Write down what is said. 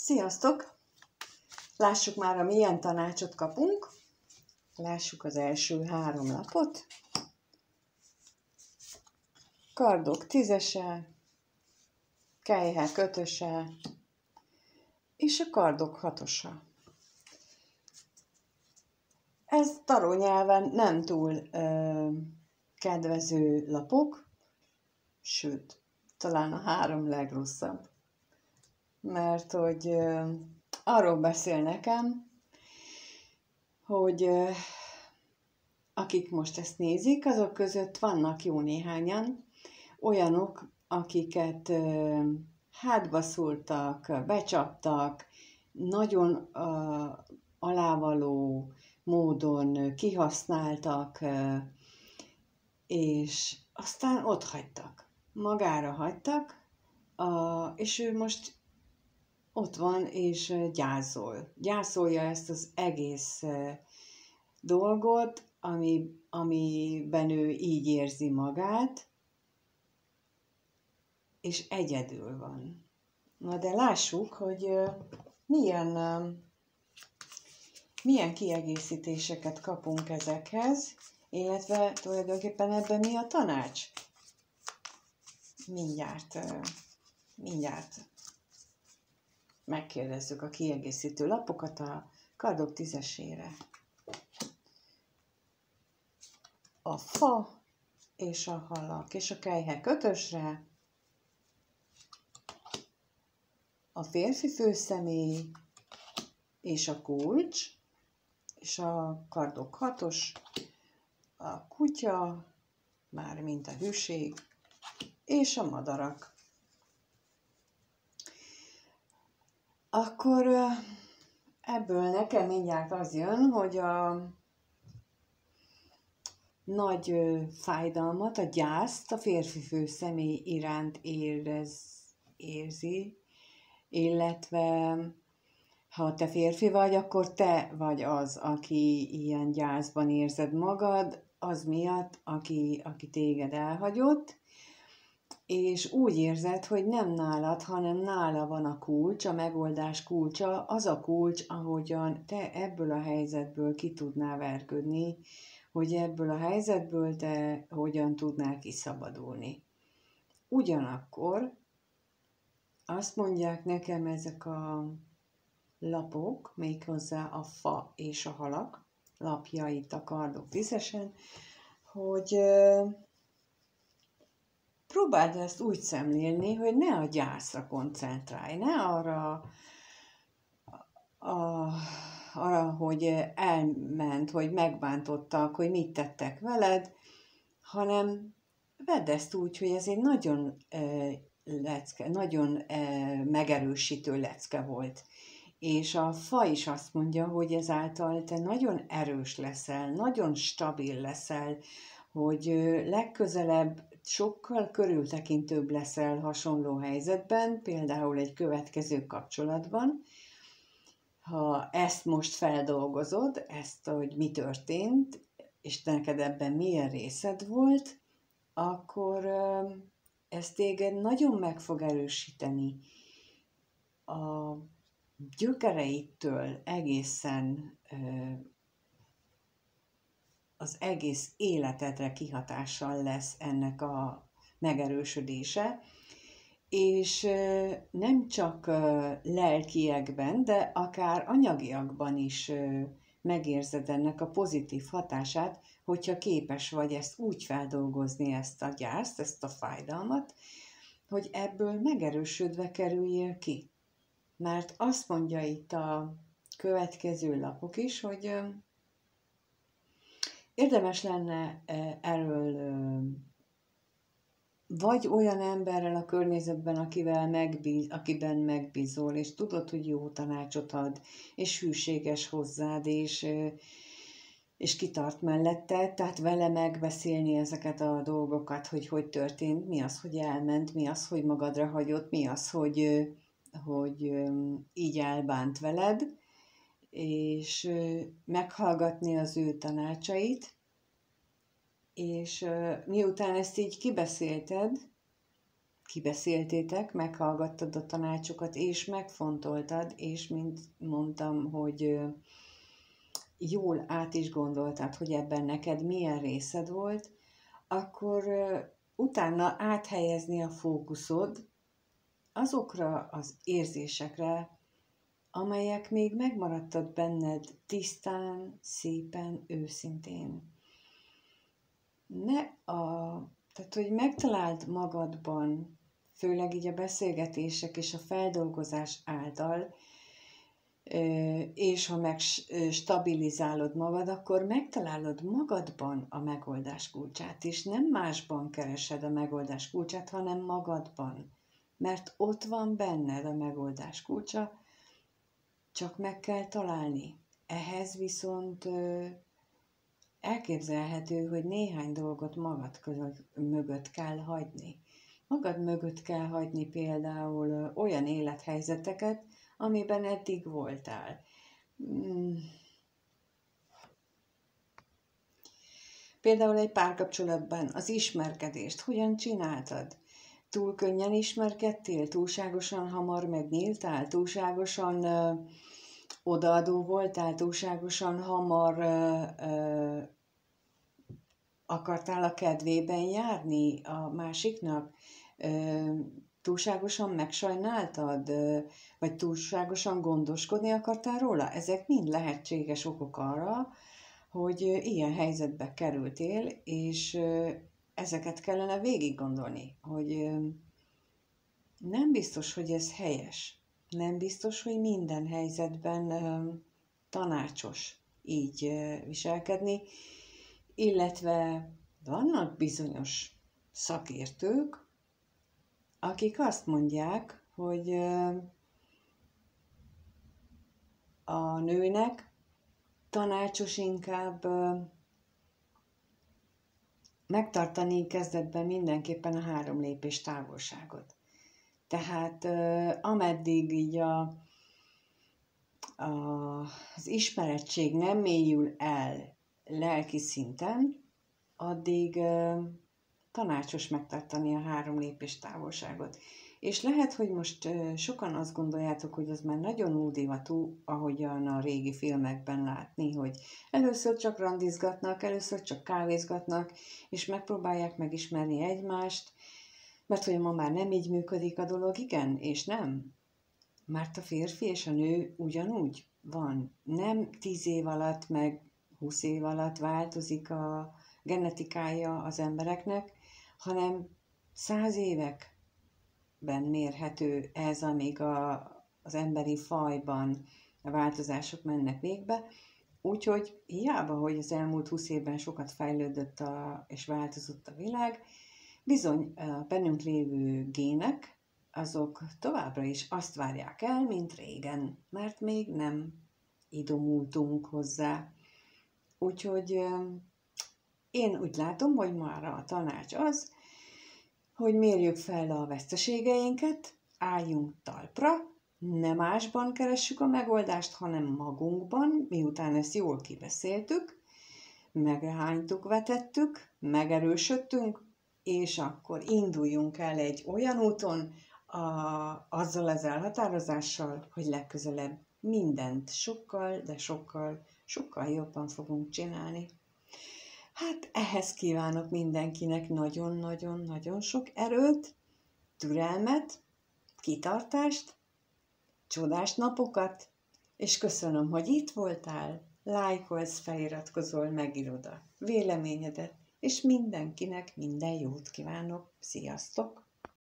Sziasztok! Lássuk már, a milyen tanácsot kapunk. Lássuk az első 3 lapot. Kardok 10-ese, kelyhe 5-öse, és a kardok 6-osa. Ez tarot nyelven nem túl kedvező lapok, sőt, talán a 3 legrosszabb. Mert hogy arról beszél nekem, hogy akik most ezt nézik, azok között vannak jó néhányan olyanok, akiket hátba szúrtak, becsaptak, nagyon alávaló módon kihasználtak, és aztán ott hagytak. Magára hagytak, és ő most ott van, és gyászol. Gyászolja ezt az egész dolgot, amiben ő így érzi magát, és egyedül van. Na de lássuk, hogy milyen kiegészítéseket kapunk ezekhez, illetve tulajdonképpen ebben mi a tanács. Mindjárt megkérdezzük a kiegészítő lapokat a kardok 10-esére. A fa és a halak és a kelyhe 5-ösre, a férfi főszemély és a kulcs, és a kardok 6-os, a kutya, mármint a hűség, és a madarak. Akkor ebből nekem mindjárt az jön, hogy a nagy fájdalmat, a gyászt a férfi főszemély iránt érzi, illetve ha te férfi vagy, akkor te vagy az, aki ilyen gyászban érzed magad, az miatt, aki téged elhagyott, és úgy érzed, hogy nem nálad, hanem nála van a kulcs, a megoldás kulcsa, az a kulcs, ahogyan te ebből a helyzetből ki tudnál vergődni, hogy ebből a helyzetből te hogyan tudnál kiszabadulni. Ugyanakkor azt mondják nekem ezek a lapok, méghozzá a fa és a halak lapjait a kardok 10-esen, hogy próbáld ezt úgy szemlélni, hogy ne a gyászra koncentrálj, ne arra, hogy elment, hogy megbántottak, hogy mit tettek veled, hanem vedd ezt úgy, hogy ez egy nagyon megerősítő lecke volt. És a fa is azt mondja, hogy ezáltal te nagyon erős leszel, nagyon stabil leszel, hogy legközelebb sokkal körültekintőbb leszel hasonló helyzetben, például egy következő kapcsolatban. Ha ezt most feldolgozod, hogy mi történt, és neked ebben milyen részed volt, akkor ez téged nagyon meg fog erősíteni a gyökereitől egészen az egész életedre kihatással lesz ennek a megerősödése, és nem csak lelkiekben, de akár anyagiakban is megérzed ennek a pozitív hatását, hogyha képes vagy ezt úgy feldolgozni, ezt a gyászt, ezt a fájdalmat, hogy ebből megerősödve kerüljél ki. Mert azt mondja itt a következő lapok is, hogy érdemes lenne erről vagy olyan emberrel a környezetben, akiben megbízol, és tudod, hogy jó tanácsot ad, és hűséges hozzád, és kitart mellette, tehát vele megbeszélni ezeket a dolgokat, hogy történt, mi az, hogy elment, mi az, hogy magadra hagyott, mi az, hogy így elbánt veled, és meghallgatni az ő tanácsait, és miután ezt így kibeszélted, kibeszéltétek, meghallgattad a tanácsokat, és megfontoltad, és mint mondtam, hogy jól át is gondoltad, hogy ebben neked milyen részed volt, akkor utána áthelyezni a fókuszod azokra az érzésekre, amelyek még megmaradtak benned tisztán, szépen, őszintén. Tehát, hogy megtaláld magadban, főleg így a beszélgetések és a feldolgozás által, és ha megstabilizálod magad, akkor megtalálod magadban a megoldás kulcsát, és nem másban keresed a megoldás kulcsát, hanem magadban. Mert ott van benned a megoldás kulcsa, csak meg kell találni. Ehhez viszont elképzelhető, hogy néhány dolgot magad mögött kell hagyni. Magad mögött kell hagyni például olyan élethelyzeteket, amiben eddig voltál. Például egy párkapcsolatban az ismerkedést hogyan csináltad? Túl könnyen ismerkedtél? Túlságosan hamar megnyíltál? Túlságosan odaadó voltál? Túlságosan hamar akartál a kedvében járni a másiknak? Túlságosan megsajnáltad? Vagy túlságosan gondoskodni akartál róla? Ezek mind lehetséges okok arra, hogy ilyen helyzetbe kerültél, és ezeket kellene végig gondolni, hogy nem biztos, hogy ez helyes. Nem biztos, hogy minden helyzetben tanácsos így viselkedni, illetve vannak bizonyos szakértők, akik azt mondják, hogy a nőnek tanácsos inkább megtartani kezdetben mindenképpen a 3 lépés távolságot. Tehát ameddig így az ismerettség nem mélyül el lelki szinten, addig tanácsos megtartani a 3 lépés távolságot. És lehet, hogy most sokan azt gondoljátok, hogy az már nagyon ódivatú, ahogyan a régi filmekben látni, hogy először csak randizgatnak, először csak kávézgatnak, és megpróbálják megismerni egymást, mert hogy ma már nem így működik a dolog, igen, és nem. Mert a férfi és a nő ugyanúgy van. Nem 10 év alatt, meg 20 év alatt változik a genetikája az embereknek, hanem 100 években mérhető ez, amíg az emberi fajban a változások mennek végbe. Úgyhogy hiába, hogy az elmúlt 20 évben sokat fejlődött és változott a világ, bizony a bennünk lévő gének, azok továbbra is azt várják el, mint régen, mert még nem idomultunk hozzá. Úgyhogy én úgy látom, hogy már a tanács az, hogy mérjük fel a veszteségeinket, álljunk talpra, ne másban keressük a megoldást, hanem magunkban, miután ezt jól kibeszéltük, meghánytuk, vetettük, megerősödtünk, és akkor induljunk el egy olyan úton, azzal az elhatározással, hogy legközelebb mindent sokkal, de sokkal, sokkal jobban fogunk csinálni. Hát ehhez kívánok mindenkinek nagyon-nagyon-nagyon sok erőt, türelmet, kitartást, csodás napokat, és köszönöm, hogy itt voltál, lájkolsz, feliratkozol, megírod a véleményedet, és mindenkinek minden jót kívánok. Sziasztok!